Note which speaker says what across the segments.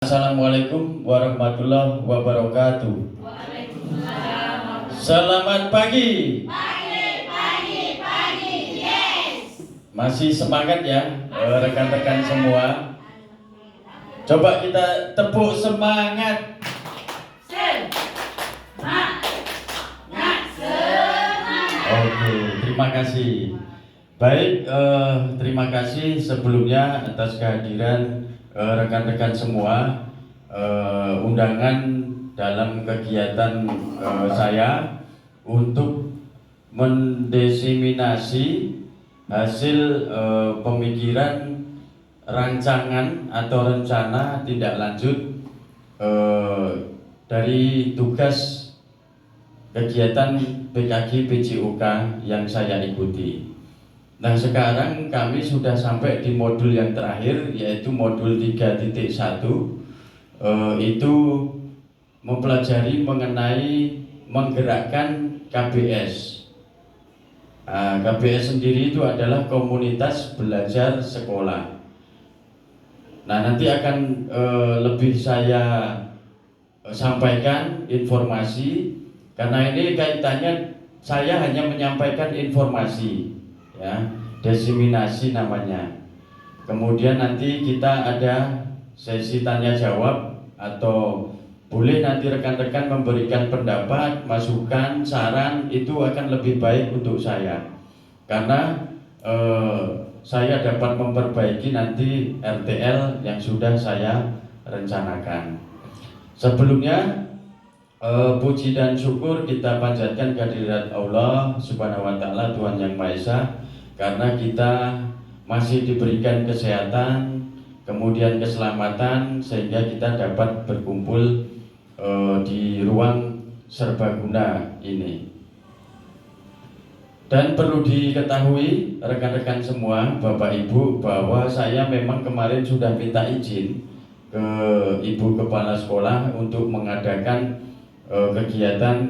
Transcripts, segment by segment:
Speaker 1: Assalamualaikum warahmatullahi wabarakatuh. Selamat pagi.
Speaker 2: Yes.
Speaker 1: Masih semangat ya rekan-rekan semua. Coba kita tepuk semangat. Oke, terima kasih. Baik, terima kasih sebelumnya atas kehadiran rekan-rekan semua, undangan dalam kegiatan saya untuk mendiseminasi hasil pemikiran rancangan atau rencana tindak lanjut dari tugas kegiatan PKG PJOK yang saya ikuti. Nah, sekarang kami sudah sampai di modul yang terakhir, yaitu modul 3.1, itu mempelajari mengenai menggerakkan KBS. KBS sendiri itu adalah komunitas belajar sekolah. Nah, nanti akan lebih saya sampaikan informasi, karena ini kaitannya saya hanya menyampaikan informasi. Ya, diseminasi namanya. Kemudian nanti kita ada sesi tanya jawab, atau boleh nanti rekan-rekan memberikan pendapat, masukan, saran, itu akan lebih baik untuk saya, karena saya dapat memperbaiki nanti RTL yang sudah saya rencanakan. Sebelumnya puji dan syukur kita panjatkan kehadirat Allah Subhanahu wa Ta'ala, Tuhan Yang Maha Esa, karena kita masih diberikan kesehatan, kemudian keselamatan, sehingga kita dapat berkumpul di ruang serbaguna ini. Dan perlu diketahui rekan-rekan semua, Bapak Ibu, bahwa saya memang kemarin sudah minta izin ke Ibu Kepala Sekolah untuk mengadakan kegiatan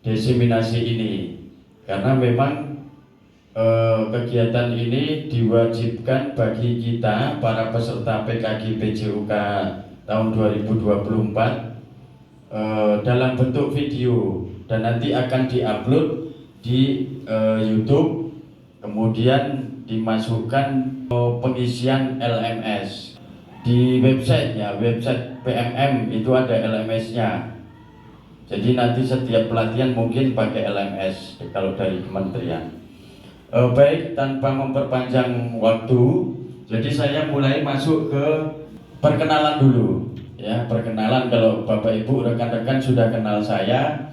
Speaker 1: diseminasi ini, karena memang kegiatan ini diwajibkan bagi kita para peserta PKG PJOK tahun 2024 dalam bentuk video, dan nanti akan diupload di YouTube, kemudian dimasukkan pengisian LMS di websitenya, website PMM itu ada LMS-nya. Jadi nanti setiap pelatihan mungkin pakai LMS kalau dari kementerian. Baik, tanpa memperpanjang waktu, jadi saya mulai masuk ke perkenalan dulu. Ya, perkenalan, kalau Bapak Ibu rekan-rekan sudah kenal saya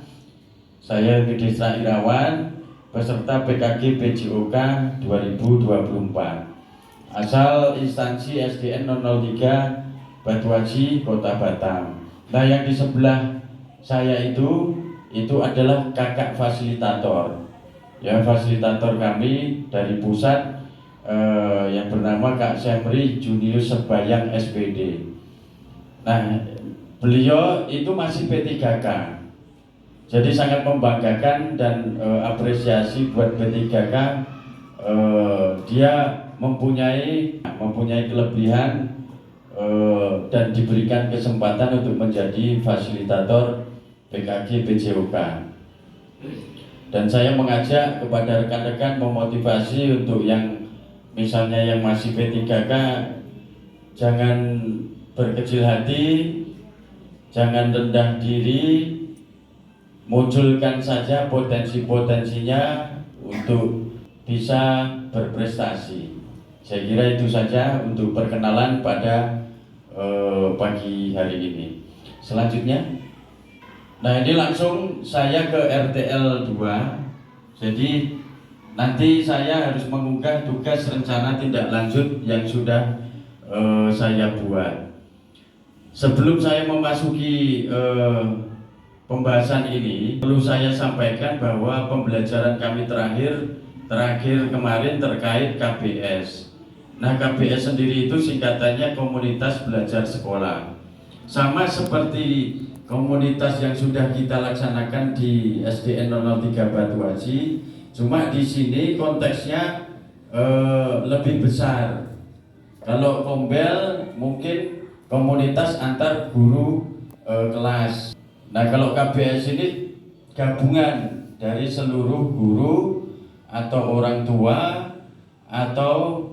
Speaker 1: Yudhistira Irawan, peserta PKG PJOK 2024. Asal instansi SDN 003 Batuaji, Kota Batam. Nah, yang di sebelah saya itu adalah kakak fasilitator. Ya, fasilitator kami dari pusat yang bernama Kak Semri Junius Sebayang SPD. Nah, beliau itu masih P3K. Jadi sangat membanggakan dan apresiasi buat P3K. Dia mempunyai kelebihan dan diberikan kesempatan untuk menjadi fasilitator PKG PJOK. Dan saya mengajak kepada rekan-rekan, memotivasi untuk yang misalnya yang masih P3K, jangan berkecil hati, jangan rendah diri, munculkan saja potensi-potensinya untuk bisa berprestasi. Saya kira itu saja untuk perkenalan pada pagi hari ini. Selanjutnya, nah ini langsung saya ke RTL 2. Jadi nanti saya harus mengunggah tugas rencana tindak lanjut yang sudah saya buat. Sebelum saya memasuki pembahasan ini, perlu saya sampaikan bahwa pembelajaran kami terakhir kemarin terkait KBS. Nah, KBS sendiri itu singkatannya Komunitas Belajar Sekolah. Sama seperti komunitas yang sudah kita laksanakan di SDN 003 Batuaji, cuma di sini konteksnya lebih besar. Kalau Kombel mungkin komunitas antar guru kelas. Nah, kalau KBS ini gabungan dari seluruh guru atau orang tua atau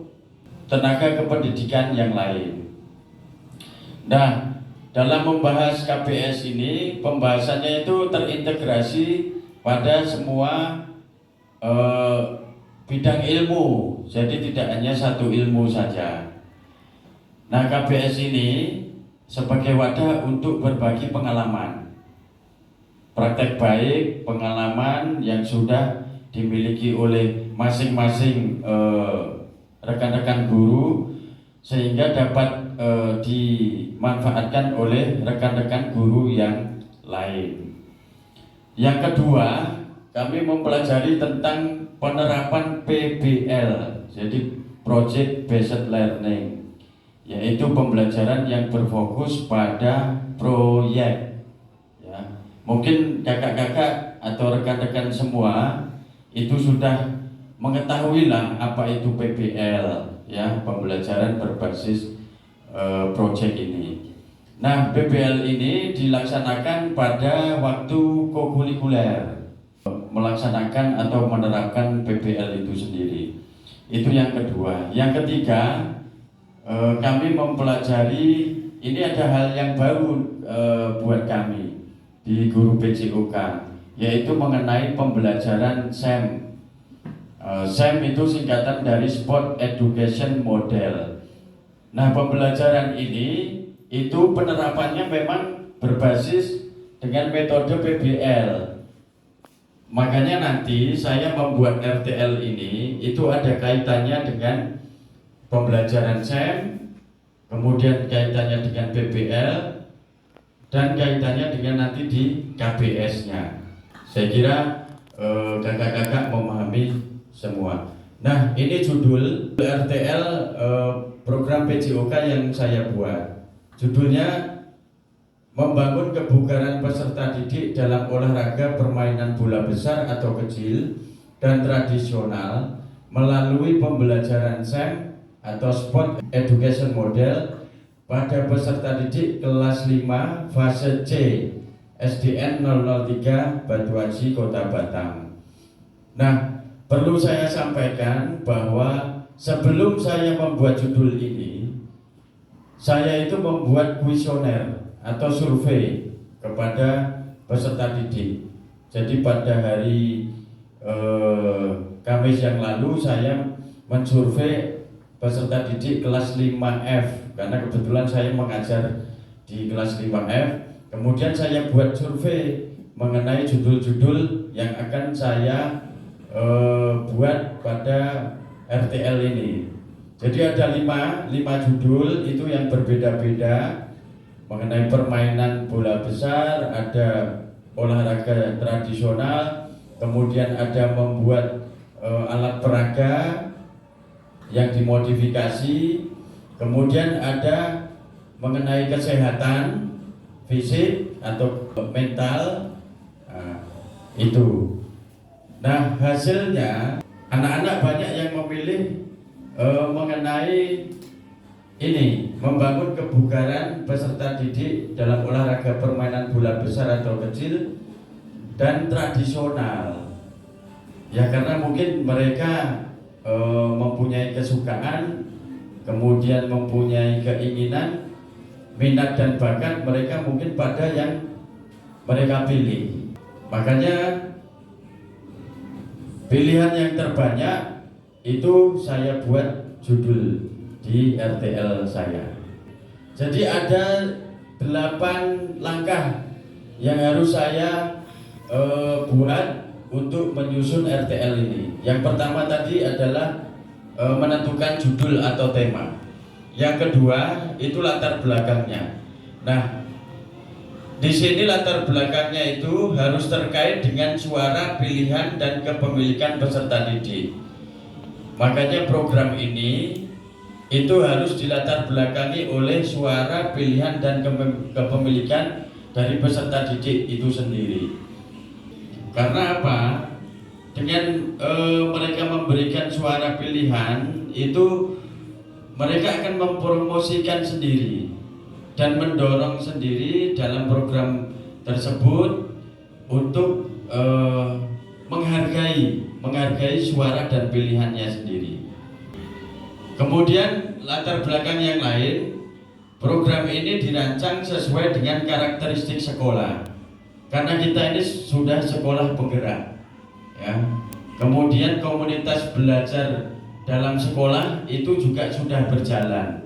Speaker 1: tenaga kependidikan yang lain. Nah, dalam membahas KBS ini, pembahasannya itu terintegrasi pada semua bidang ilmu, jadi tidak hanya satu ilmu saja. Nah, KBS ini sebagai wadah untuk berbagi pengalaman, praktek baik, pengalaman yang sudah dimiliki oleh masing-masing rekan-rekan guru, sehingga dapat dimanfaatkan oleh rekan-rekan guru yang lain. Yang kedua, kami mempelajari tentang penerapan PBL, jadi Project Based Learning, yaitu pembelajaran yang berfokus pada proyek. Ya, mungkin kakak-kakak atau rekan-rekan semua itu sudah mengetahui lah apa itu PBL, ya, pembelajaran berbasis proyek ini. Nah, PBL ini dilaksanakan pada waktu kokurikuler, melaksanakan atau menerapkan PBL itu sendiri. Itu yang kedua. Yang ketiga, kami mempelajari, ini ada hal yang baru buat kami di guru PJOK, yaitu mengenai pembelajaran SEM. SEM itu singkatan dari Sport Education Model. Nah, pembelajaran ini itu penerapannya memang berbasis dengan metode PBL. Makanya nanti saya membuat RTL ini itu ada kaitannya dengan pembelajaran SEM, kemudian kaitannya dengan PBL, dan kaitannya dengan nanti di KBS-nya. Saya kira kakak-kakak memahami semua. Nah, ini judul RTL program PJOK yang saya buat. Judulnya Membangun Kebugaran Peserta Didik dalam Olahraga Permainan Bola Besar atau Kecil dan Tradisional melalui pembelajaran SEM atau Sport Education Model pada peserta didik kelas 5 fase C SDN 003 Batu Aji, Kota Batam. Nah, perlu saya sampaikan bahwa sebelum saya membuat judul ini, saya itu membuat kuesioner atau survei kepada peserta didik. Jadi pada hari Kamis yang lalu saya mensurvei peserta didik kelas 5F, karena kebetulan saya mengajar di kelas 5F. Kemudian saya buat survei mengenai judul-judul yang akan saya buat pada RTL ini. Jadi ada 5 judul itu yang berbeda-beda, mengenai permainan bola besar, ada olahraga tradisional, kemudian ada membuat alat peraga yang dimodifikasi, kemudian ada mengenai kesehatan fisik atau mental. Itu. Nah, hasilnya anak-anak banyak yang memilih mengenai ini, membangun kebugaran peserta didik dalam olahraga permainan bola besar atau kecil dan tradisional. Ya, karena mungkin mereka mempunyai kesukaan, kemudian mempunyai keinginan, minat dan bakat mereka mungkin pada yang mereka pilih. Makanya pilihan yang terbanyak itu saya buat judul di RTL saya. Jadi ada 8 langkah yang harus saya buat untuk menyusun RTL ini. Yang pertama tadi adalah menentukan judul atau tema. Yang kedua itu latar belakangnya. Nah, di sini latar belakangnya itu harus terkait dengan suara, pilihan, dan kepemilikan peserta didik. Makanya program ini itu harus dilatar belakangi oleh suara, pilihan, dan kepemilikan dari peserta didik itu sendiri. Karena apa? Dengan mereka memberikan suara pilihan itu, mereka akan mempromosikan sendiri. dan mendorong sendiri dalam program tersebut untuk menghargai suara dan pilihannya sendiri. Kemudian latar belakang yang lain, program ini dirancang sesuai dengan karakteristik sekolah. Karena kita ini sudah sekolah penggerak, ya. Kemudian komunitas belajar dalam sekolah itu juga sudah berjalan.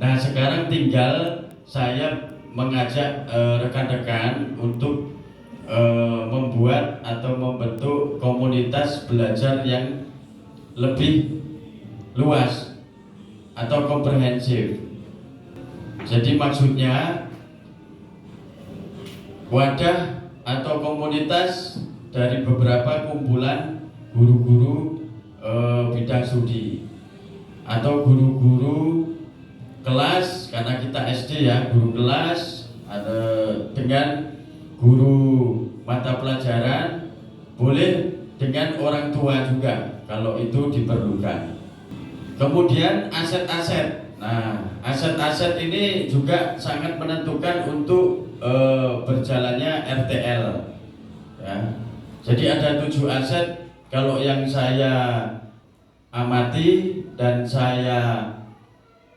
Speaker 1: Nah, sekarang tinggal saya mengajak rekan-rekan untuk membuat atau membentuk komunitas belajar yang lebih luas atau komprehensif. Jadi maksudnya wadah atau komunitas dari beberapa kumpulan guru-guru bidang studi atau guru-guru kelas, karena kita SD ya, guru kelas ada dengan guru mata pelajaran, boleh dengan orang tua juga kalau itu diperlukan. Kemudian aset-aset. Nah, aset-aset ini juga sangat menentukan untuk berjalannya RTL, ya. Jadi ada 7 aset kalau yang saya amati dan saya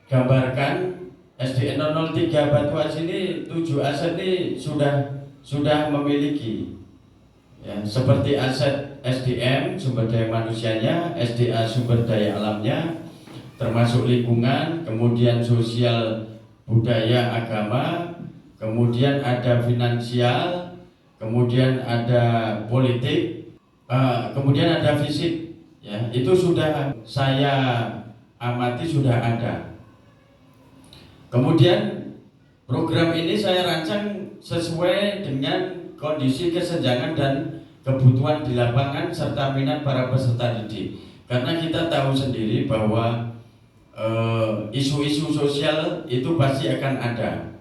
Speaker 1: gambarkan. SDN 003 Batuas ini 7 aset ini sudah memiliki, ya, seperti aset SDM sumber daya manusianya, SDA sumber daya alamnya, termasuk lingkungan, kemudian sosial, budaya, agama, kemudian ada finansial, kemudian ada politik, kemudian ada fisik, ya, itu sudah saya amati sudah ada. Kemudian program ini saya rancang sesuai dengan kondisi kesenjangan dan kebutuhan di lapangan serta minat para peserta didik. Karena kita tahu sendiri bahwa isu-isu sosial itu pasti akan ada.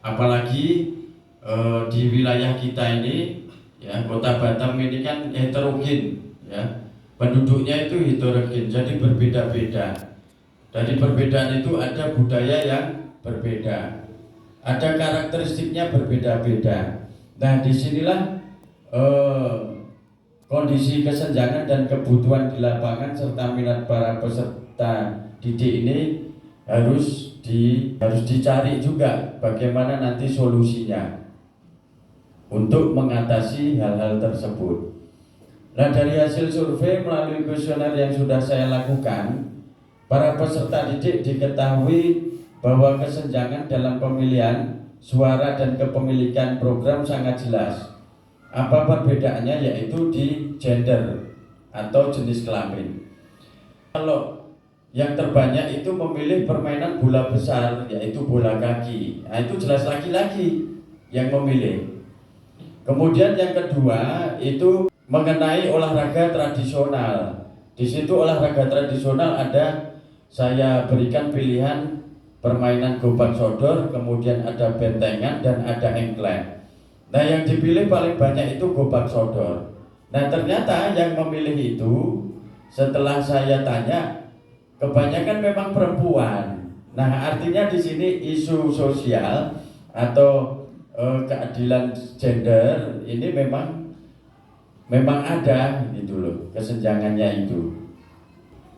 Speaker 1: Apalagi di wilayah kita ini, ya, Kota Batam ini kan heterogen, ya. Penduduknya itu heterogen, jadi berbeda-beda. Dari perbedaan itu ada budaya yang berbeda, ada karakteristiknya berbeda-beda. Nah, disinilah kondisi kesenjangan dan kebutuhan di lapangan serta minat para peserta didik ini harus dicari juga bagaimana nanti solusinya untuk mengatasi hal-hal tersebut. Nah, dari hasil survei melalui kuesioner yang sudah saya lakukan, para peserta didik diketahui bahwa kesenjangan dalam pemilihan suara dan kepemilikan program sangat jelas. Apa perbedaannya? Yaitu di gender atau jenis kelamin. Kalau yang terbanyak itu memilih permainan bola besar, yaitu bola kaki. Nah, itu jelas laki-laki yang memilih. Kemudian yang kedua itu mengenai olahraga tradisional. Di situ olahraga tradisional ada, saya berikan pilihan permainan gobang sodor, kemudian ada bentengan dan ada engklek. Nah, yang dipilih paling banyak itu gobang sodor. Nah, ternyata yang memilih itu setelah saya tanya kebanyakan memang perempuan. Nah, artinya di sini isu sosial atau keadilan gender ini memang ada gitu loh, kesenjangannya itu.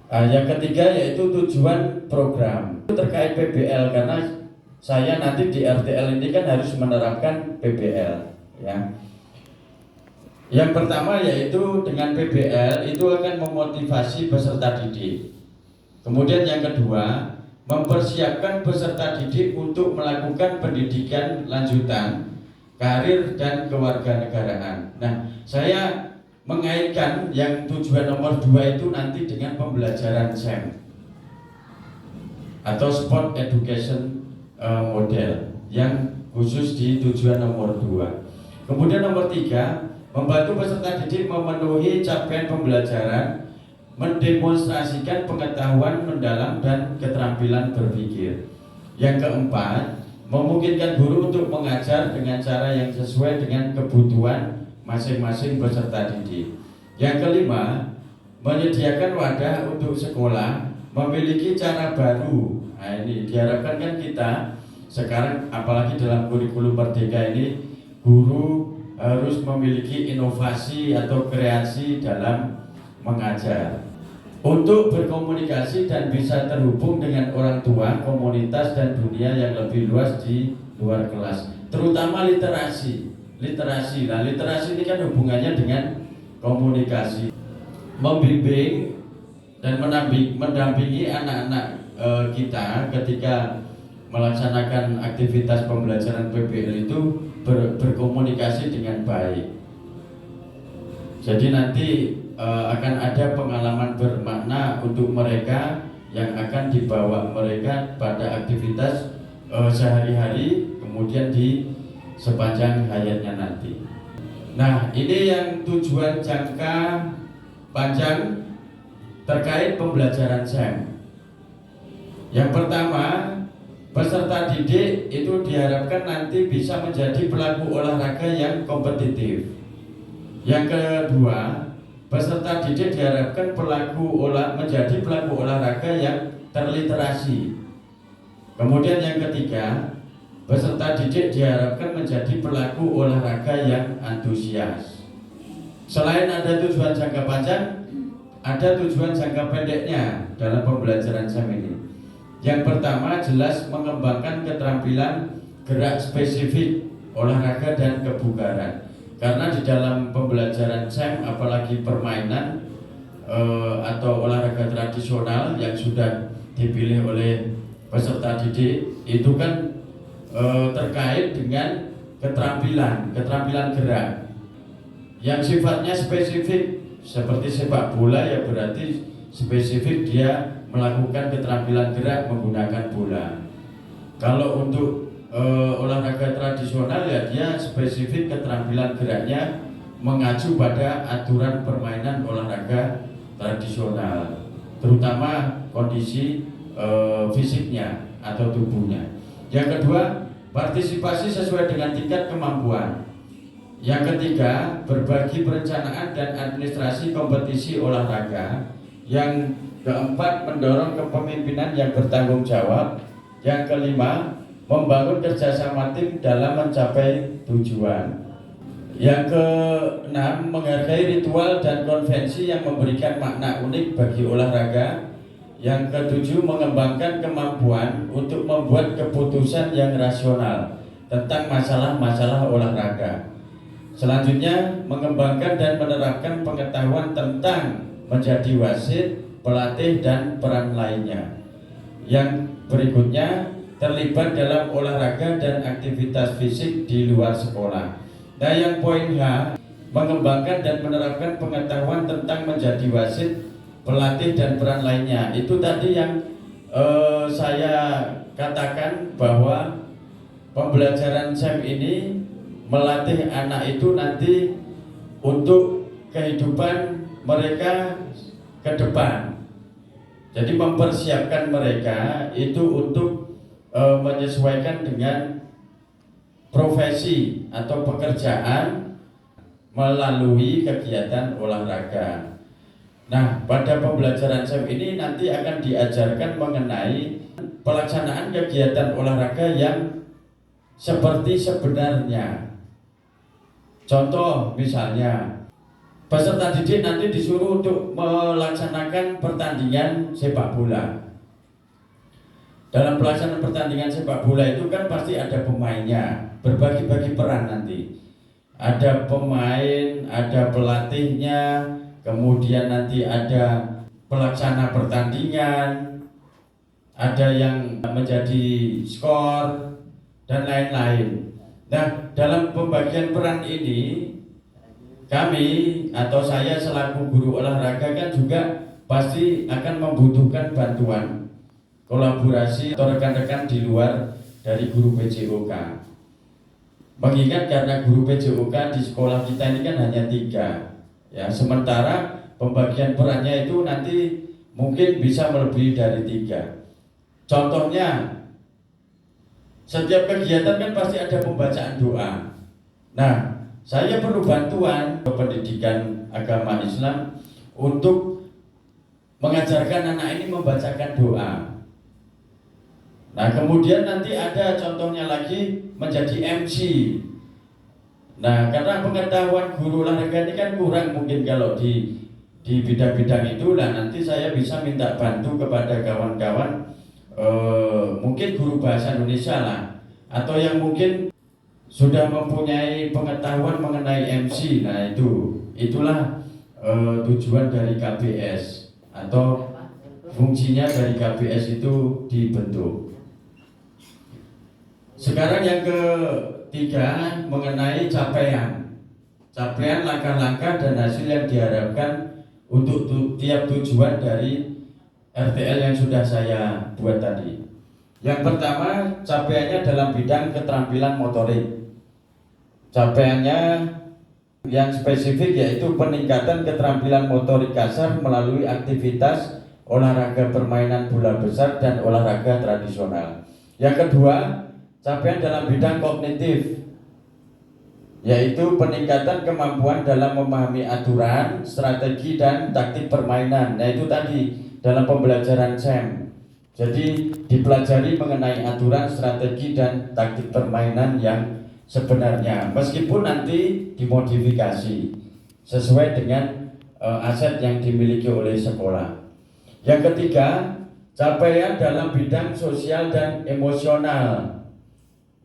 Speaker 1: Yang ketiga yaitu tujuan program terkait PBL, karena saya nanti di RTL ini kan harus menerapkan PBL, ya. Yang pertama yaitu dengan PBL itu akan memotivasi peserta didik. Kemudian yang kedua, mempersiapkan peserta didik untuk melakukan pendidikan lanjutan, karir dan kewarganegaraan. Nah, saya mengaitkan yang tujuan nomor 2 itu nanti dengan pembelajaran SEM atau Sport Education Model yang khusus di tujuan nomor 2. Kemudian nomor 3, membantu peserta didik memenuhi capaian pembelajaran, mendemonstrasikan pengetahuan mendalam dan keterampilan berpikir. Yang keempat, memungkinkan guru untuk mengajar dengan cara yang sesuai dengan kebutuhan masing-masing peserta didik. Yang kelima, menyediakan wadah untuk sekolah memiliki cara baru. Nah, ini diharapkan kan kita Sekarang apalagi dalam kurikulum Merdeka ini, guru harus memiliki inovasi atau kreasi dalam mengajar untuk berkomunikasi dan bisa terhubung dengan orang tua, komunitas, dan dunia yang lebih luas di luar kelas, terutama literasi. Nah, literasi ini kan hubungannya dengan komunikasi, membimbing dan mendampingi anak-anak kita ketika melaksanakan aktivitas pembelajaran PBL itu berkomunikasi dengan baik. Jadi nanti akan ada pengalaman bermakna untuk mereka yang akan dibawa mereka pada aktivitas sehari-hari, kemudian di sepanjang hayatnya nanti. Nah, ini yang tujuan jangka panjang terkait pembelajaran SEM. Yang pertama, peserta didik itu diharapkan nanti bisa menjadi pelaku olahraga yang kompetitif. Yang kedua, peserta didik diharapkan menjadi pelaku olahraga yang terliterasi. Kemudian yang ketiga, peserta didik diharapkan menjadi pelaku olahraga yang antusias. Selain ada tujuan jangka panjang, ada tujuan jangka pendeknya dalam pembelajaran SEM ini. Yang pertama jelas mengembangkan keterampilan gerak spesifik olahraga dan kebugaran. Karena di dalam pembelajaran SEM, apalagi permainan atau olahraga tradisional yang sudah dipilih oleh peserta didik, itu kan terkait dengan keterampilan gerak yang sifatnya spesifik. Seperti sepak bola, ya berarti spesifik dia melakukan keterampilan gerak menggunakan bola. Kalau untuk olahraga tradisional, ya dia spesifik keterampilan geraknya mengacu pada aturan permainan olahraga tradisional, terutama kondisi fisiknya atau tubuhnya. Yang kedua, partisipasi sesuai dengan tingkat kemampuan. Yang ketiga, berbagi perencanaan dan administrasi kompetisi olahraga. Yang keempat, mendorong kepemimpinan yang bertanggung jawab. Yang kelima, membangun kerjasama tim dalam mencapai tujuan. Yang keenam, menghargai ritual dan konvensi yang memberikan makna unik bagi olahraga. Yang ketujuh, mengembangkan kemampuan untuk membuat keputusan yang rasional tentang masalah-masalah olahraga. Selanjutnya, mengembangkan dan menerapkan pengetahuan tentang menjadi wasit, pelatih, dan peran lainnya. Yang berikutnya, terlibat dalam olahraga dan aktivitas fisik di luar sekolah. Nah, yang poin H, mengembangkan dan menerapkan pengetahuan tentang menjadi wasit, pelatih, dan peran lainnya. Itu tadi yang saya katakan bahwa pembelajaran SEM ini melatih anak itu nanti untuk kehidupan mereka ke depan. Jadi mempersiapkan mereka itu untuk menyesuaikan dengan profesi atau pekerjaan melalui kegiatan olahraga. Nah, pada pembelajaran SEM ini nanti akan diajarkan mengenai pelaksanaan kegiatan olahraga yang seperti sebenarnya. Contoh misalnya, peserta didik nanti disuruh untuk melaksanakan pertandingan sepak bola. Dalam pelaksanaan pertandingan sepak bola itu kan pasti ada pemainnya, berbagi-bagi peran nanti. Ada pemain, ada pelatihnya, kemudian nanti ada pelaksana pertandingan, ada yang menjadi skor, dan lain-lain. Nah, dalam pembagian peran ini, kami atau saya selaku guru olahraga kan juga pasti akan membutuhkan bantuan kolaborasi atau rekan-rekan di luar dari guru PJOK. Mengingat karena guru PJOK di sekolah kita ini kan hanya 3. Ya, sementara pembagian perannya itu nanti mungkin bisa melebihi dari 3. Contohnya, setiap kegiatan kan pasti ada pembacaan doa. Nah, saya perlu bantuan pendidikan agama Islam untuk mengajarkan anak ini membacakan doa. Nah, kemudian nanti ada contohnya lagi menjadi MC. Nah, karena pengetahuan guru olahraga ini kan kurang mungkin kalau di bidang-bidang itu, nah nanti saya bisa minta bantu kepada kawan-kawan, mungkin guru bahasa Indonesia lah, atau yang mungkin sudah mempunyai pengetahuan mengenai MC. Nah, itulah tujuan dari KBS atau fungsinya dari KBS itu dibentuk. Sekarang yang ketiga mengenai capaian langkah-langkah dan hasil yang diharapkan untuk tiap tujuan dari RTL yang sudah saya buat tadi. Yang pertama, capaiannya dalam bidang keterampilan motorik. Capaiannya yang spesifik yaitu peningkatan keterampilan motorik kasar melalui aktivitas olahraga permainan bola besar dan olahraga tradisional. Yang kedua, capaian dalam bidang kognitif, yaitu peningkatan kemampuan dalam memahami aturan, strategi, dan taktik permainan. Nah, itu tadi dalam pembelajaran SEM. Jadi dipelajari mengenai aturan, strategi, dan taktik permainan yang sebenarnya, meskipun nanti dimodifikasi sesuai dengan aset yang dimiliki oleh sekolah. Yang ketiga, capaian dalam bidang sosial dan emosional,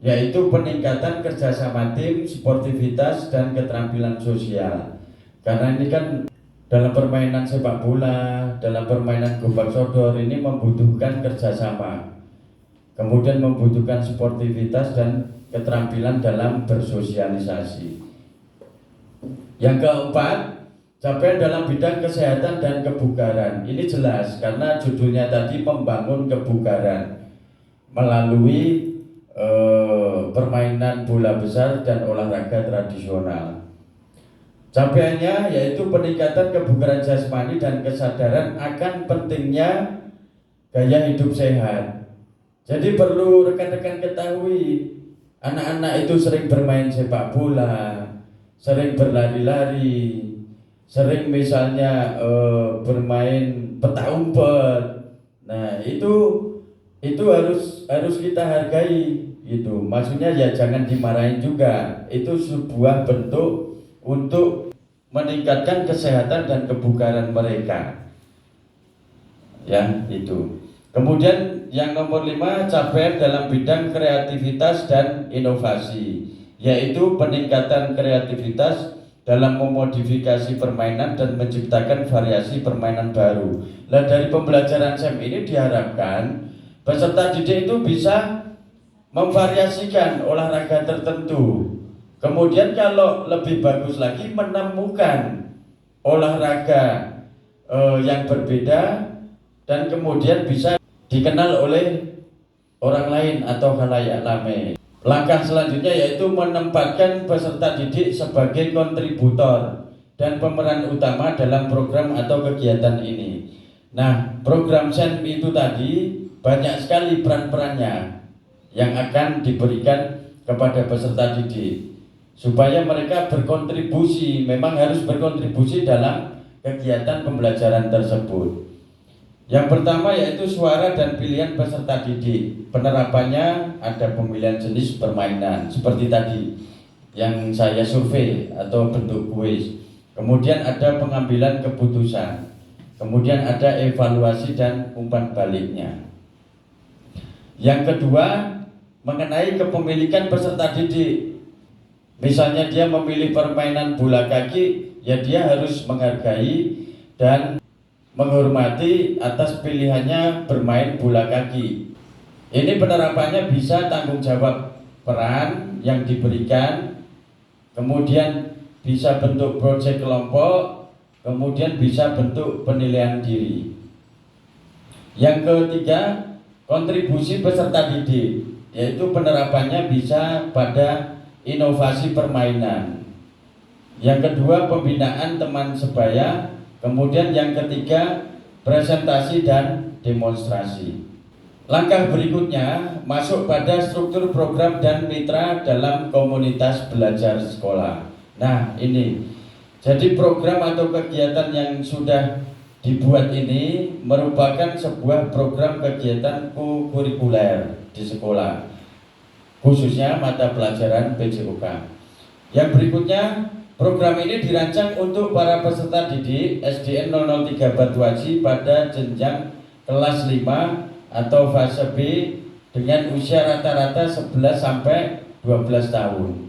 Speaker 1: yaitu peningkatan kerjasama tim, sportivitas, dan keterampilan sosial. Karena ini kan dalam permainan sepak bola, dalam permainan gobak sodor ini membutuhkan kerjasama, kemudian membutuhkan sportivitas dan keterampilan dalam bersosialisasi. Yang keempat, capaian dalam bidang kesehatan dan kebugaran. Ini jelas karena judulnya tadi membangun kebugaran melalui permainan bola besar dan olahraga tradisional. Capaiannya yaitu peningkatan kebugaran jasmani dan kesadaran akan pentingnya gaya hidup sehat. Jadi perlu rekan-rekan ketahui, anak-anak itu sering bermain sepak bola, sering berlari-lari, sering misalnya bermain peta umpet. Nah, itu harus kita hargai. Itu maksudnya ya jangan dimarahin juga. Itu sebuah bentuk untuk meningkatkan kesehatan dan kebugaran mereka. Ya, itu. Kemudian yang nomor 5, capaian dalam bidang kreativitas dan inovasi, yaitu peningkatan kreativitas dalam memodifikasi permainan dan menciptakan variasi permainan baru. Nah, dari pembelajaran SEM ini diharapkan peserta didik itu bisa memvariasikan olahraga tertentu. Kemudian kalau lebih bagus lagi menemukan olahraga yang berbeda dan kemudian bisa dikenal oleh orang lain atau khalayak ramai. Langkah selanjutnya yaitu menempatkan peserta didik sebagai kontributor dan pemeran utama dalam program atau kegiatan ini. Nah, program SEM itu tadi banyak sekali peran-perannya yang akan diberikan kepada peserta didik supaya mereka berkontribusi, memang harus berkontribusi dalam kegiatan pembelajaran tersebut. Yang pertama yaitu suara dan pilihan peserta didik. Penerapannya ada pemilihan jenis permainan seperti tadi yang saya survei atau bentuk kuis. Kemudian ada pengambilan keputusan. Kemudian ada evaluasi dan umpan baliknya. Yang kedua, mengenai kepemilikan peserta didik. Misalnya dia memilih permainan bola kaki, ya dia harus menghargai dan menghormati atas pilihannya bermain bola kaki. Ini penerapannya bisa tanggung jawab peran yang diberikan, kemudian bisa bentuk proyek kelompok, kemudian bisa bentuk penilaian diri. Yang ketiga, kontribusi peserta didik, yaitu penerapannya bisa pada inovasi permainan. Yang kedua, pembinaan teman sebaya. Kemudian yang ketiga, presentasi dan demonstrasi. Langkah berikutnya masuk pada struktur program dan mitra dalam komunitas belajar sekolah. Nah, ini jadi program atau kegiatan yang sudah dibuat ini merupakan sebuah program kegiatan kurikuler. di sekolah, khususnya mata pelajaran PJOK. Yang berikutnya, program ini dirancang untuk para peserta didik SDN 003 Batuaji pada jenjang kelas 5 atau fase B dengan usia rata-rata 11 sampai 12 tahun.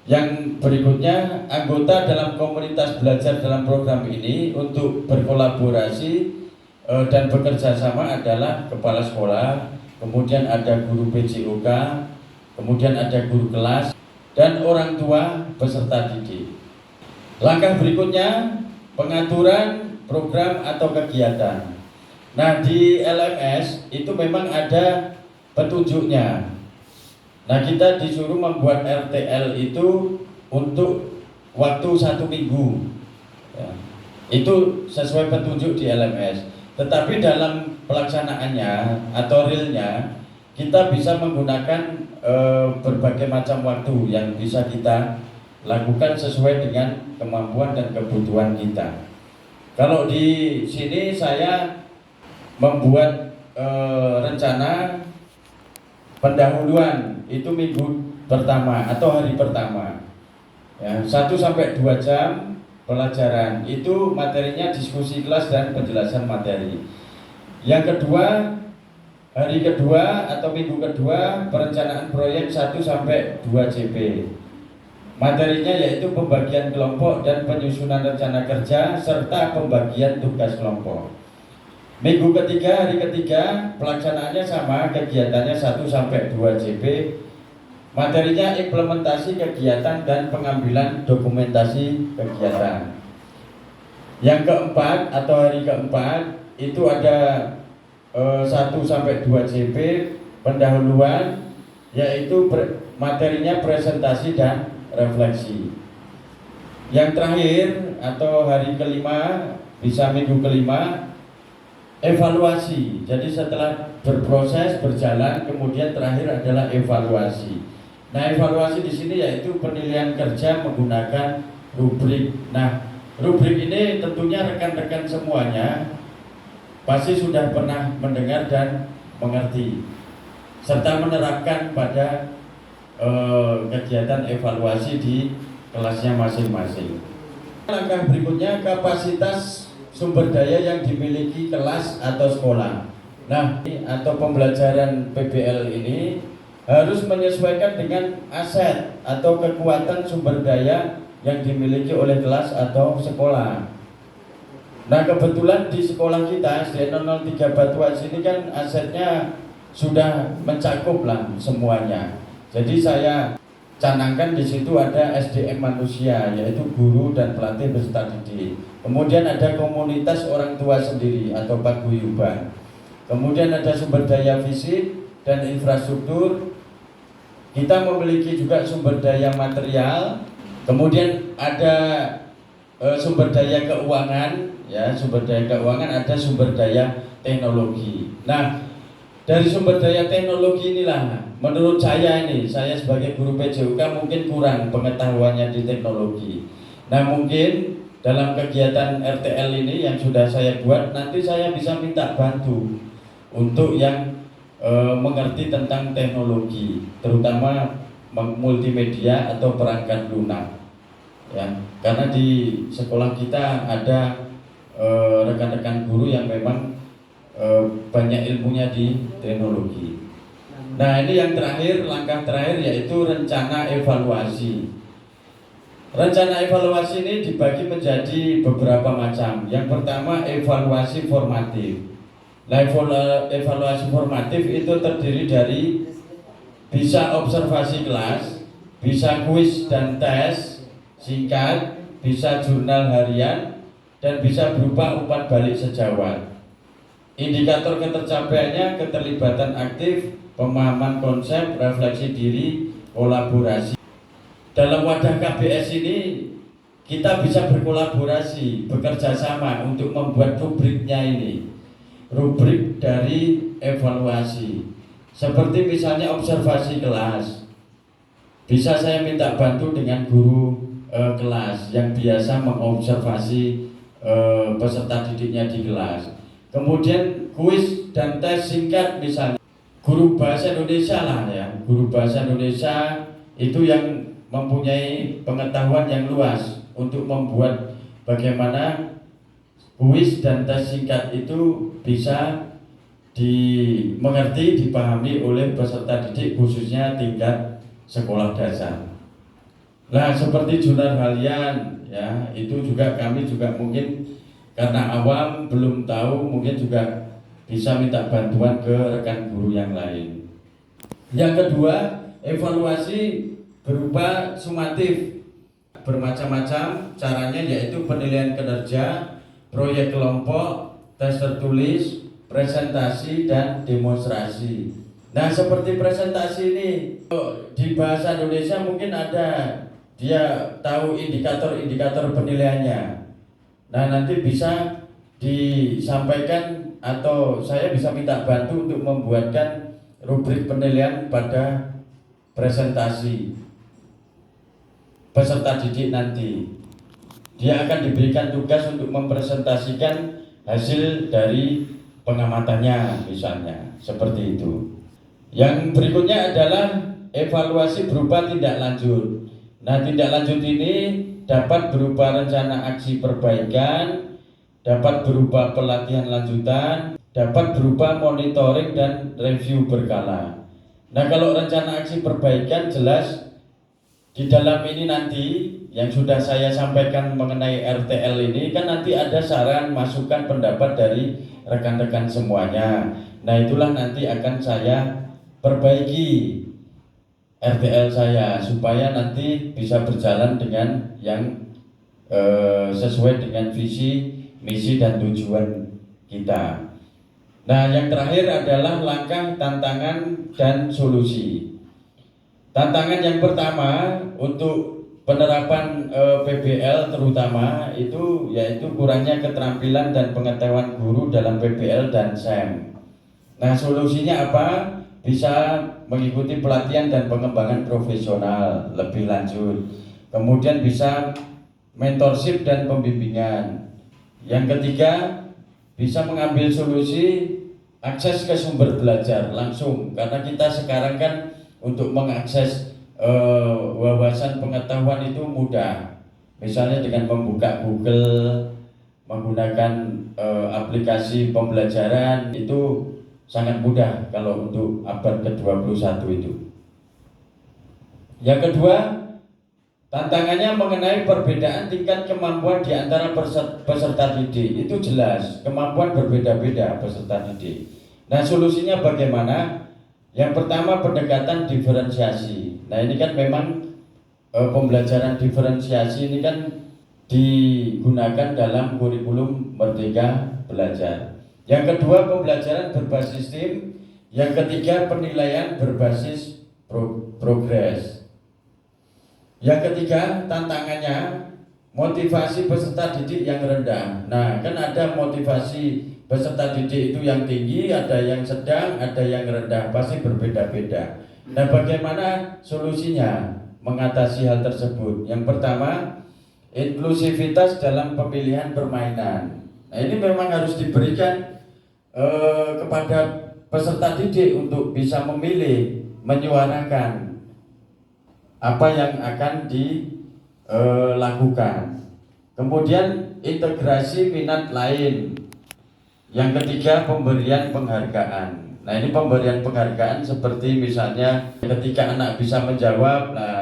Speaker 1: Yang berikutnya, anggota dalam komunitas belajar dalam program ini untuk berkolaborasi dan bekerja sama adalah kepala sekolah, kemudian ada guru PJOK, kemudian ada guru kelas, dan orang tua peserta didik. Langkah berikutnya, pengaturan program atau kegiatan. Nah, di LMS itu memang ada petunjuknya. Nah, kita disuruh membuat RTL itu untuk waktu 1 minggu ya. Itu sesuai petunjuk di LMS. Tetapi dalam pelaksanaannya atau realnya, kita bisa menggunakan berbagai macam waktu yang bisa kita lakukan sesuai dengan kemampuan dan kebutuhan kita. Kalau di sini saya membuat rencana pendahuluan itu minggu pertama atau hari pertama ya, 1-2 jam pelajaran, itu materinya diskusi kelas dan penjelasan materi. Yang kedua, hari kedua atau minggu kedua perencanaan proyek 1-2 JP, materinya yaitu pembagian kelompok dan penyusunan rencana kerja serta pembagian tugas kelompok. Minggu ketiga, hari ketiga, pelaksanaannya sama, kegiatannya 1-2 JP, materinya implementasi kegiatan dan pengambilan dokumentasi kegiatan. Yang keempat atau hari keempat itu ada 1-2 JP pendahuluan, yaitu materinya presentasi dan refleksi. Yang terakhir atau hari kelima, bisa minggu kelima, evaluasi. Jadi setelah berproses berjalan, kemudian terakhir adalah evaluasi. Nah, evaluasi di sini yaitu penilaian kerja menggunakan rubrik. Nah, rubrik ini tentunya rekan-rekan semuanya pasti sudah pernah mendengar dan mengerti serta menerapkan pada kegiatan evaluasi di kelasnya masing-masing. Langkah berikutnya, kapasitas sumber daya yang dimiliki kelas atau sekolah. Nah, atau pembelajaran PBL ini harus menyesuaikan dengan aset atau kekuatan sumber daya yang dimiliki oleh kelas atau sekolah. Nah, kebetulan di sekolah kita SDN 003 Batuaji ini kan asetnya sudah mencakup lah semuanya. Jadi saya canangkan di situ ada SDM manusia, yaitu guru dan pelatih beserta didik. Kemudian ada komunitas orang tua sendiri atau paguyuban. Kemudian ada sumber daya fisik dan infrastruktur. Kita memiliki juga sumber daya material. Kemudian ada sumber daya keuangan, ya, sumber daya keuangan, ada sumber daya teknologi. Nah, dari sumber daya teknologi inilah menurut saya sebagai guru PJOK mungkin kurang pengetahuannya di teknologi. Nah, mungkin dalam kegiatan RTL ini yang sudah saya buat, nanti saya bisa minta bantu untuk yang mengerti tentang teknologi, terutama multimedia atau perangkat lunak. Ya, karena di sekolah kita ada rekan-rekan guru yang memang banyak ilmunya di teknologi. Nah, ini yang terakhir, langkah terakhir yaitu rencana evaluasi. Rencana evaluasi ini dibagi menjadi beberapa macam. Yang pertama, evaluasi formatif. Nah, evaluasi formatif itu terdiri dari bisa observasi kelas, bisa kuis dan tes singkat, bisa jurnal harian, dan bisa berupa umpan balik sejawat. Indikator ketercapaiannya keterlibatan aktif, pemahaman konsep, refleksi diri, kolaborasi. Dalam wadah KBS ini kita bisa berkolaborasi, bekerja sama untuk membuat rubriknya ini. Rubrik dari evaluasi. Seperti misalnya observasi kelas. Bisa saya minta bantu dengan guru kelas yang biasa mengobservasi peserta didiknya di kelas. Kemudian kuis dan tes singkat misalnya. guru bahasa Indonesia lah ya, guru bahasa Indonesia itu yang mempunyai pengetahuan yang luas untuk membuat bagaimana kuis dan tes singkat itu bisa dimengerti, dipahami oleh peserta didik khususnya tingkat sekolah dasar. Nah, seperti jurnal harian ya, itu juga kami juga mungkin karena awam belum tahu, mungkin juga bisa minta bantuan ke rekan guru yang lain. Yang kedua, evaluasi berupa sumatif, bermacam-macam caranya, yaitu penilaian kinerja, proyek kelompok, tes tertulis, presentasi, dan demonstrasi. Nah, seperti presentasi ini di bahasa Indonesia mungkin ada, dia tahu indikator-indikator penilaiannya. Nah, nanti bisa disampaikan atau saya bisa minta bantu untuk membuatkan rubrik penilaian pada presentasi peserta didik nanti. Dia akan diberikan tugas untuk mempresentasikan hasil dari pengamatannya misalnya, seperti itu. Yang berikutnya adalah evaluasi berupa tindak lanjut. Nah, tindak lanjut ini dapat berupa rencana aksi perbaikan, dapat berupa pelatihan lanjutan, dapat berupa monitoring dan review berkala. Nah, kalau rencana aksi perbaikan jelas di dalam ini nanti yang sudah saya sampaikan mengenai RTL ini kan nanti ada saran, masukan, pendapat dari rekan-rekan semuanya. Nah, itulah nanti akan saya perbaiki RTL saya supaya nanti bisa berjalan dengan yang sesuai dengan visi, misi, dan tujuan kita. Nah, yang terakhir adalah langkah, tantangan, dan solusi. Tantangan yang pertama untuk penerapan PBL terutama itu yaitu kurangnya keterampilan dan pengetahuan guru dalam PBL dan SEM. Nah, solusinya apa? Bisa mengikuti pelatihan dan pengembangan profesional lebih lanjut. Kemudian bisa mentorship dan pembimbingan. Yang ketiga, bisa mengambil solusi akses ke sumber belajar langsung, karena kita sekarang kan untuk mengakses wawasan pengetahuan itu mudah. Misalnya dengan membuka Google, menggunakan aplikasi pembelajaran itu sangat mudah kalau untuk abad ke-21 itu. Yang kedua, tantangannya mengenai perbedaan tingkat kemampuan di antara peserta didik. Itu jelas, kemampuan berbeda-beda peserta didik. Nah, solusinya bagaimana? Yang pertama, pendekatan diferensiasi. Nah, ini kan memang pembelajaran diferensiasi ini kan digunakan dalam kurikulum Merdeka Belajar. Yang kedua, pembelajaran berbasis tim. Yang ketiga, penilaian berbasis progres. Yang ketiga, tantangannya motivasi peserta didik yang rendah. Nah, kan ada motivasi peserta didik itu yang tinggi, ada yang sedang, ada yang rendah, pasti berbeda-beda. Nah, bagaimana solusinya mengatasi hal tersebut? Yang pertama, inklusivitas dalam pemilihan permainan. Nah, ini memang harus diberikan kepada peserta didik untuk bisa memilih, menyuarakan apa yang akan dilakukan. Kemudian integrasi minat lain. Yang ketiga, pemberian penghargaan. Nah, ini pemberian penghargaan seperti misalnya ketika anak bisa menjawab, nah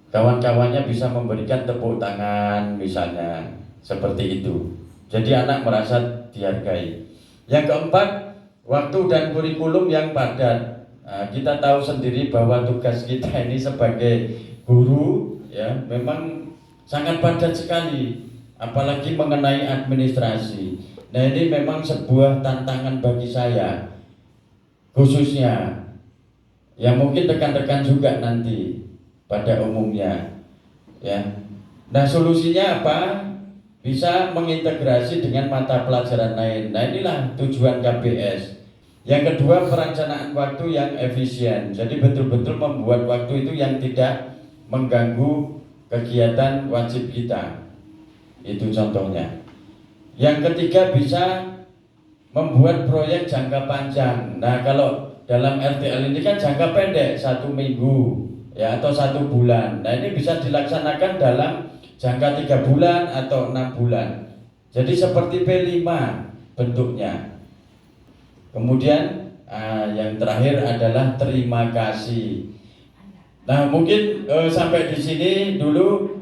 Speaker 1: kawan-kawannya bisa memberikan tepuk tangan misalnya, seperti itu. Jadi anak merasa dihargai. Yang keempat, waktu dan kurikulum yang padat. Nah, kita tahu sendiri bahwa tugas kita ini sebagai guru ya memang sangat padat sekali, apalagi mengenai administrasi. Nah, ini memang sebuah tantangan bagi saya khususnya, ya mungkin rekan-rekan juga nanti pada umumnya ya. Nah, solusinya apa? Bisa mengintegrasi dengan mata pelajaran lain. Nah, inilah tujuan KBS. Yang kedua, perencanaan waktu yang efisien. Jadi betul-betul membuat waktu itu yang tidak mengganggu kegiatan wajib kita. Itu contohnya. Yang ketiga, bisa membuat proyek jangka panjang. Nah, kalau dalam RTL ini kan jangka pendek 1 minggu ya atau 1 bulan. Nah ini bisa dilaksanakan dalam jangka 3 bulan atau 6 bulan. Jadi seperti P5 bentuknya. Kemudian yang terakhir adalah terima kasih. Nah mungkin sampai di sini dulu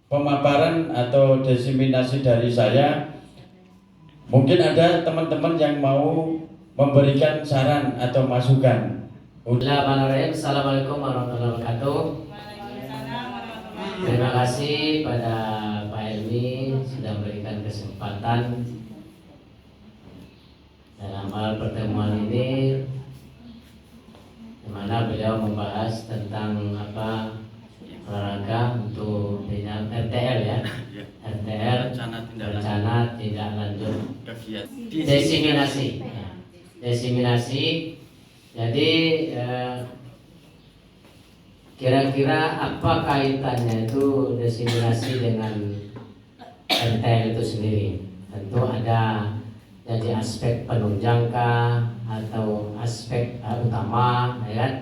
Speaker 1: pemaparan atau diseminasi dari saya. Mungkin ada teman-teman yang mau memberikan saran atau masukan.
Speaker 2: Assalamualaikum warahmatullahi wabarakatuh. Terima kasih pada Pak Elmi sudah memberikan kesempatan dalam hal pertemuan ini, di mana beliau membahas tentang olahraga untuk bidang RTL ya. RTL rencana tidak lanjut diseminasi. Jadi kira-kira apa kaitannya itu diseminasi dengan RTL itu sendiri? Tentu ada jadi aspek penunjangka atau aspek utama ya kan?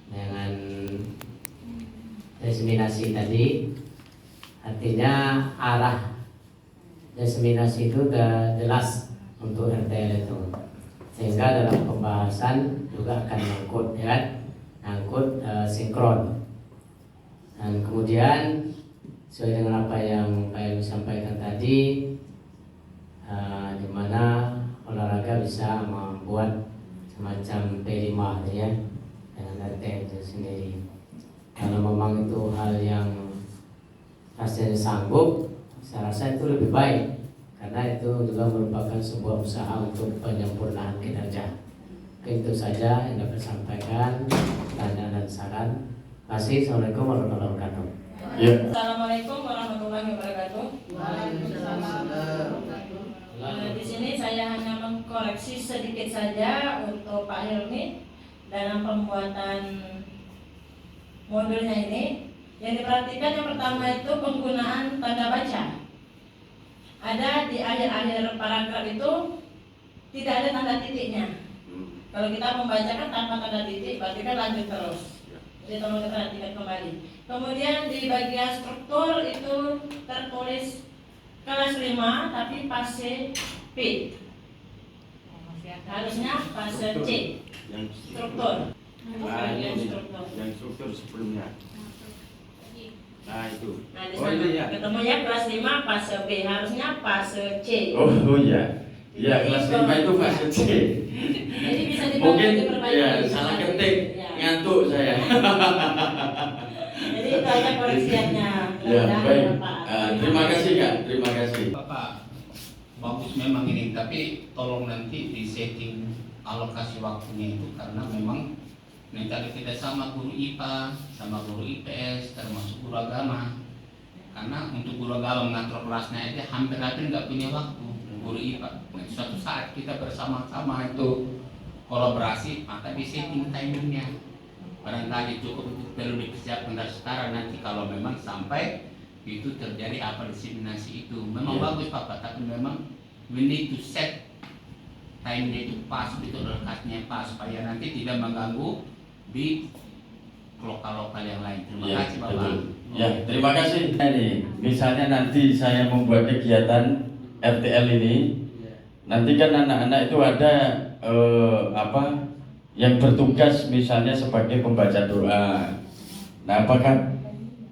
Speaker 2: Dengan diseminasi tadi. Artinya arah diseminasi itu sudah jelas untuk RTL itu, sehingga dalam pembahasan juga akan nyangkut ya kan? Nyangkut sinkron. Dan kemudian sesuai dengan apa yang Pak Elu sampaikan tadi, di mana olahraga bisa membuat semacam P5 ya dengan RTL itu sendiri. Kalau memang itu hal yang rasanya sanggup, saya rasa itu lebih baik, karena itu juga merupakan sebuah usaha untuk penyempurnaan kinerja. Itu saja yang dapat sampaikan, tanya dan saran. Terima kasih. Assalamualaikum warahmatullahi wabarakatuh.
Speaker 1: Ya.
Speaker 3: Assalamualaikum warahmatullahi wabarakatuh. Di sini saya hanya mengkoreksi sedikit saja untuk Pak Hilmi dalam pembuatan modulnya ini. Yang diperhatikan yang pertama itu penggunaan tanda baca. Ada di akhir-akhir paragraf itu tidak ada tanda titiknya. Kalau kita membacakan tanpa tanda titik, berarti kan lanjut terus. Jadi tolong diperhatikan kembali. Kemudian di bagian struktur itu tertulis kelas 5 tapi fase P. Harusnya fase C. Struktur.
Speaker 1: Yang struktur sebelumnya. Nah itu.
Speaker 3: Nah di sana ketemunya kelas 5 fase B, harusnya fase C.
Speaker 1: Oh iya. Iya, kelas 5 itu fase C.
Speaker 3: Jadi bisa
Speaker 1: Mungkin
Speaker 3: diperbaiki.
Speaker 1: ya salah ketik, ngantuk saya.
Speaker 3: Jadi itu aja koreksiannya.
Speaker 1: Ya, baik. Terima kasih Kak, terima kasih.
Speaker 4: Bapak, bagus memang ini, tapi tolong nanti di setting alokasi waktunya itu, karena memang kalau tidak sama guru IPA, sama guru IPS, termasuk guru agama. Karena untuk guru agama mengatur kelasnya itu hampir-hampir nggak punya waktu. Guru IPA, nah, suatu saat kita bersama-sama itu kolaborasi, maka di setting timingnya. Barangkali cukup perlu dipersiapkan dari sekarang, nanti kalau memang sampai itu terjadi diseminasi itu. Memang bagus Bapak, tapi memang we need to set time-nya itu pas, betul lekatnya pas, supaya nanti tidak mengganggu di lokal-lokal yang lain. Terima kasih Bapak.
Speaker 1: Betul. Ya, terima kasih. Ini, misalnya nanti saya membuat kegiatan RTL ini, nanti kan anak-anak itu ada yang bertugas misalnya sebagai pembaca doa. Nah, apakah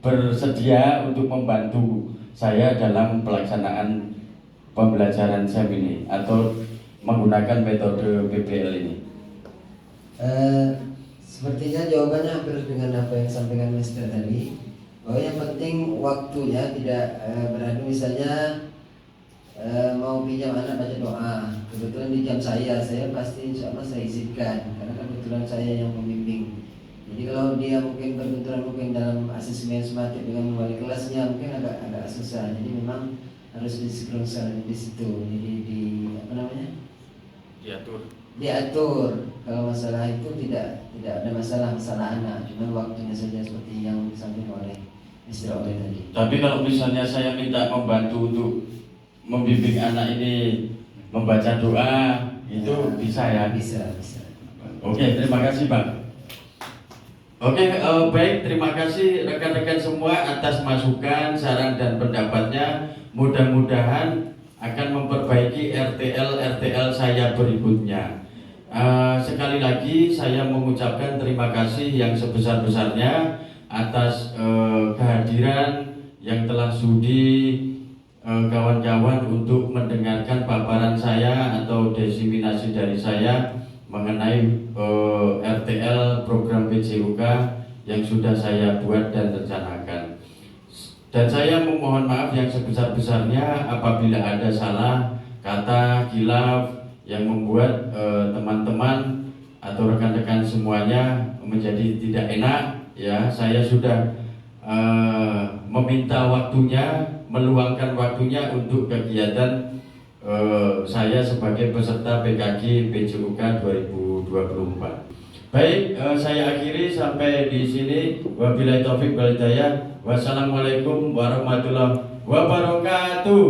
Speaker 1: bersedia untuk membantu saya dalam pelaksanaan pembelajaran SEM ini atau menggunakan metode PBL ini?
Speaker 5: Sepertinya jawabannya hampir dengan apa yang disampaikan Mister tadi, bahwa yang penting waktunya tidak beradu. Misalnya mau pinjam anak baca doa, kebetulan di jam saya pasti insya Allah saya izinkan, karena kebetulan saya yang membimbing. Jadi kalau dia mungkin berbenturan mungkin dalam asesmen sematik dengan wali kelasnya, mungkin agak susah. Jadi memang harus disinkronkan di situ. Jadi diatur. Kalau masalah itu tidak ada masalah anak, cuma waktunya saja seperti yang disampaikan oleh Mr. Oleh tadi.
Speaker 1: Tapi kalau misalnya saya minta membantu untuk membimbing anak ini membaca doa, itu bisa ya.
Speaker 5: Bisa.
Speaker 1: Oke, terima kasih Bang. Oke, baik, terima kasih rekan-rekan semua atas masukan, saran dan pendapatnya. Mudah-mudahan akan memperbaiki RTL saya berikutnya. Sekali lagi saya mengucapkan terima kasih yang sebesar-besarnya atas kehadiran yang telah sudi kawan-kawan untuk mendengarkan paparan saya atau diseminasi dari saya mengenai RTL program PJUK yang sudah saya buat dan rencanakan. Dan saya memohon maaf yang sebesar-besarnya apabila ada salah kata, khilaf yang membuat teman-teman atau rekan-rekan semuanya menjadi tidak enak. Ya, saya sudah meminta waktunya, meluangkan waktunya untuk kegiatan saya sebagai peserta PKG PJUK 2024. Baik, saya akhiri sampai di sini. Wabillahi taufik wal hidayah. Wassalamualaikum warahmatullahi wabarakatuh.